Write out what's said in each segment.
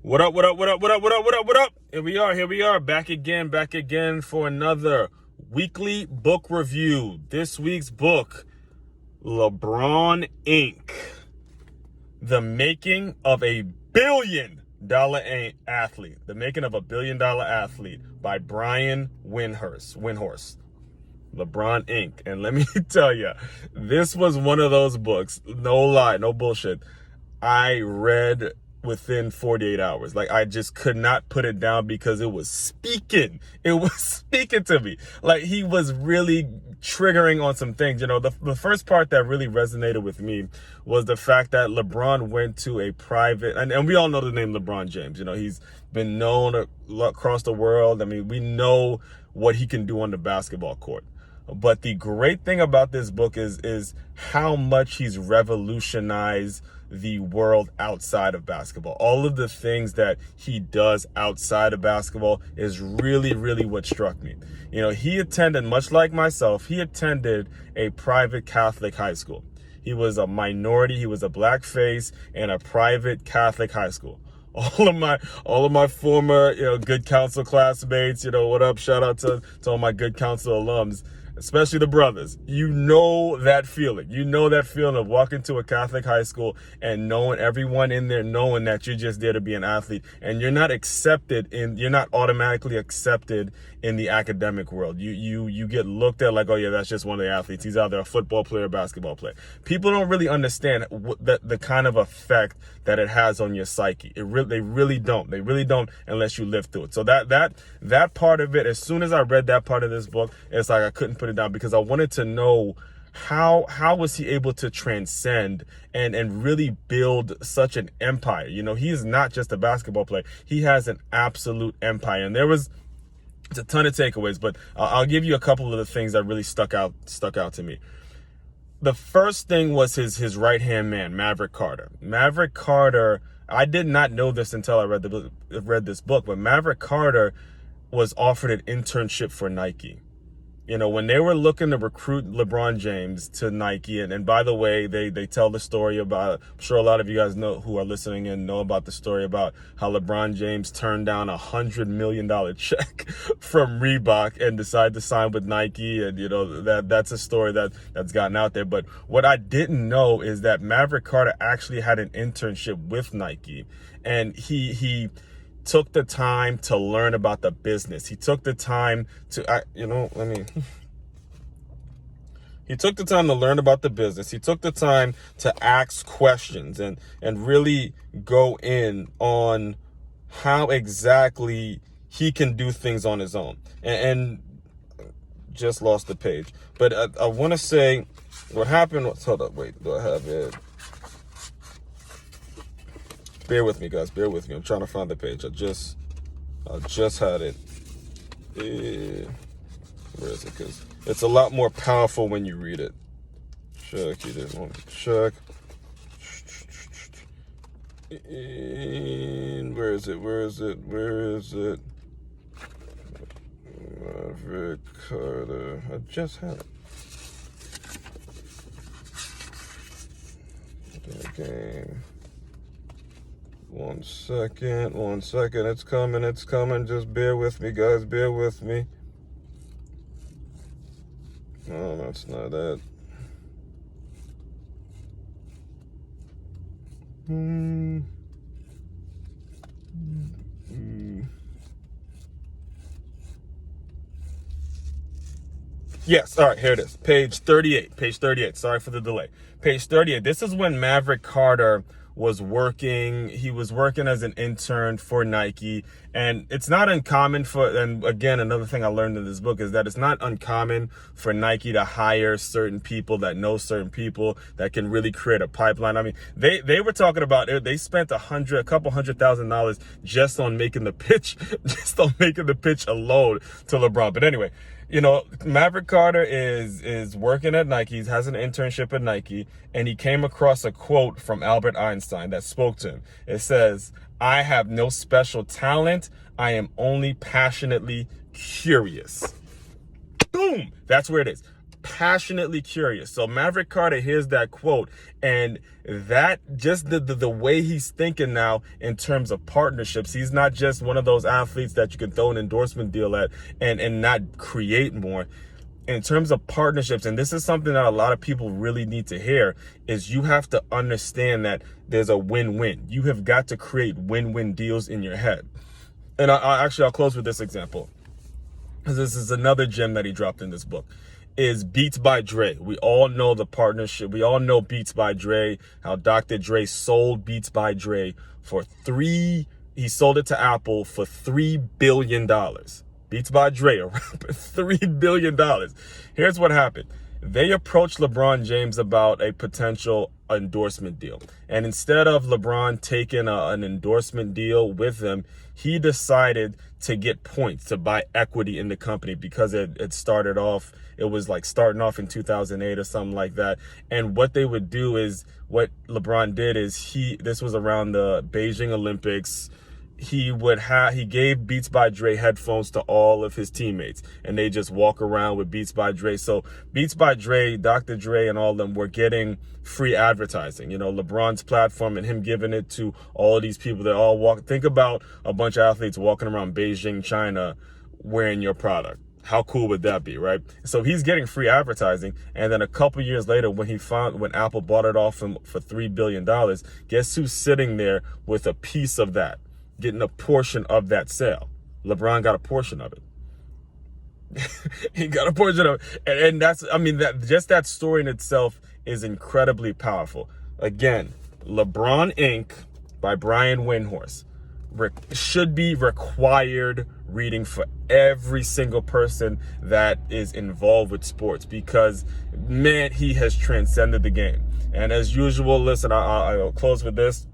What up, what up, what up, what up, what up, what up, what up? Here we are, back again for another weekly book review. This week's book, LeBron Inc. The Making of a Billion Dollar Athlete. The Making of a Billion Dollar Athlete by Brian Windhorst. LeBron Inc. And let me tell you, this was one of those books, no lie, no bullshit, I read within 48 hours. Like, I just could not put it down because it was speaking. It was speaking to me. Like, he was really triggering on some things. You know, the first part that really resonated with me was the fact that LeBron went to a private, and we all know the name LeBron James. You know, he's been known across the world. I mean, we know what he can do on the basketball court. But the great thing about this book is how much he's revolutionized the world outside of basketball. All of the things that he does outside of basketball is really what struck me. You know, he attended, much like myself, he attended a private Catholic high school. He was a minority, he was a black face in a private Catholic high school. All of my former, good counsel classmates, what up? Shout out to all my good counsel alums, especially the brothers. You know that feeling. You know that feeling of walking to a Catholic high school and knowing everyone in there, knowing that you're just there to be an athlete and you're not automatically accepted in the academic world. You get looked at like, oh yeah, that's just one of the athletes. He's either a football player or basketball player. People don't really understand the kind of effect that it has on your psyche. They really don't. They really don't unless you live through it. So that part of it, as soon as I read that part of this book, it's like I couldn't put it down because I wanted to know how was he able to transcend and really build such an empire. You know, he is not just a basketball player. He has an absolute empire. And it's a ton of takeaways, but I'll give you a couple of the things that really stuck out to me. The first thing was his right-hand man, Maverick Carter. Maverick Carter, I did not know this until I read this book, but Maverick Carter was offered an internship for Nike. You know, when they were looking to recruit LeBron James to Nike, and by the way, they tell the story about, I'm sure a lot of you guys know who are listening in know about the story about how LeBron James turned down $100 million check from Reebok and decided to sign with Nike. And, that's a story that's gotten out there. But what I didn't know is that Maverick Carter actually had an internship with Nike, and he took the time to learn about the business. He took the time to, he took the time to learn about the business. He took the time to ask questions and really go in on how exactly he can do things on his own. And just lost the page. But I want to say what happened was, hold up, wait, do I have it? Bear with me, guys. Bear with me. I'm trying to find the page. I just had it. Where is it? Because it's a lot more powerful when you read it. Check. You didn't want to check. Where is it? Maverick Carter. I just had it. Okay. One second. It's coming. Just bear with me, guys. Bear with me. No, that's not it. Yes, all right, here it is. Page 38. Sorry for the delay. Page 38. This is when Maverick Carter was working. He was working as an intern for Nike, and it's not uncommon and again, another thing I learned in this book is that it's not uncommon for Nike to hire certain people that know certain people that can really create a pipeline. I mean, they were talking about it. They spent a couple $100,000 just on making the pitch alone to LeBron. But anyway, Maverick Carter is working at Nike. He has an internship at Nike, and he came across a quote from Albert Einstein that spoke to him. It says, "I have no special talent. I am only passionately curious." Boom! That's where it is. passionately curious. So Maverick Carter hears that quote, and that just the way he's thinking now in terms of partnerships. He's not just one of those athletes that you can throw an endorsement deal at and not create more. In terms of partnerships, and this is something that a lot of people really need to hear, is you have to understand that there's a win-win. You have got to create win-win deals in your head. And I'll close with this example, because this is another gem that he dropped in this book, is Beats by Dre. We all know the partnership. We all know Beats by Dre, how Dr. Dre sold Beats by Dre he sold it to Apple for $3 billion. Beats by Dre, a rapper, $3 billion. Here's what happened. They approached LeBron James about a potential endorsement deal. And instead of LeBron taking an endorsement deal with them, he decided to get points, to buy equity in the company, because it started off, it was like starting off in 2008 or something like that. And what they would do is, what LeBron did is this was around the Beijing Olympics. He gave Beats by Dre headphones to all of his teammates, and they just walk around with Beats by Dre. So Beats by Dre, Dr. Dre, and all of them were getting free advertising. You know, LeBron's platform and him giving it to all of these people that all walk. Think about a bunch of athletes walking around Beijing, China, wearing your product. How cool would that be, right? So he's getting free advertising, and then a couple years later, when Apple bought it off him for $3 billion, guess who's sitting there with a piece of that? Getting a portion of that sale. LeBron got a portion of it. He got a portion of it. And that's, I mean, that story in itself is incredibly powerful. Again, LeBron Inc. by Brian Windhorst should be required reading for every single person that is involved with sports, because, man, he has transcended the game. And as usual, listen, I'll close with this.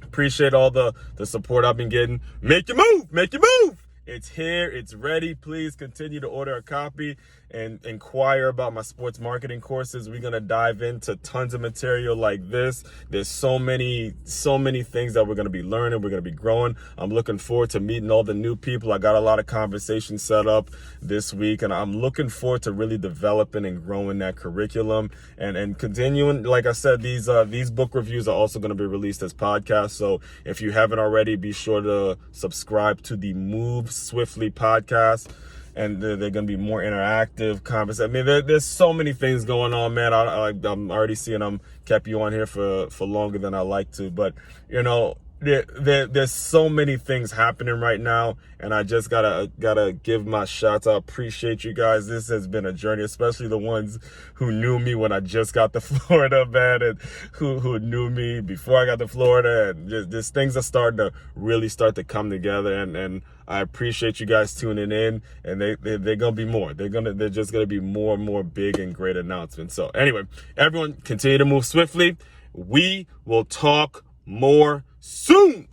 Appreciate all the support I've been getting. Make your move. Make your move. It's here. It's ready. Please continue to order a copy and inquire about my sports marketing courses. We're going to dive into tons of material like this. There's so many things that we're going to be learning. We're going to be growing. I'm looking forward to meeting all the new people. I got a lot of conversations set up this week, and I'm looking forward to really developing and growing that curriculum and continuing. Like I said, these book reviews are also going to be released as podcasts. So if you haven't already, be sure to subscribe to the Move Swiftly podcast. And they're going to be more interactive conversation. I mean, there's so many things going on, man. I'm already seeing them kept you on here for longer than I like to. But, you know, there's so many things happening right now, and I just gotta give my shots. I appreciate you guys. This has been a journey, especially the ones who knew me when I just got to Florida, man, and who knew me before I got to Florida. And just things are starting to really start to come together, and I appreciate you guys tuning in. And they're gonna be more. They're just gonna be more and more big and great announcements. So anyway, everyone, continue to move swiftly. We will talk more soon.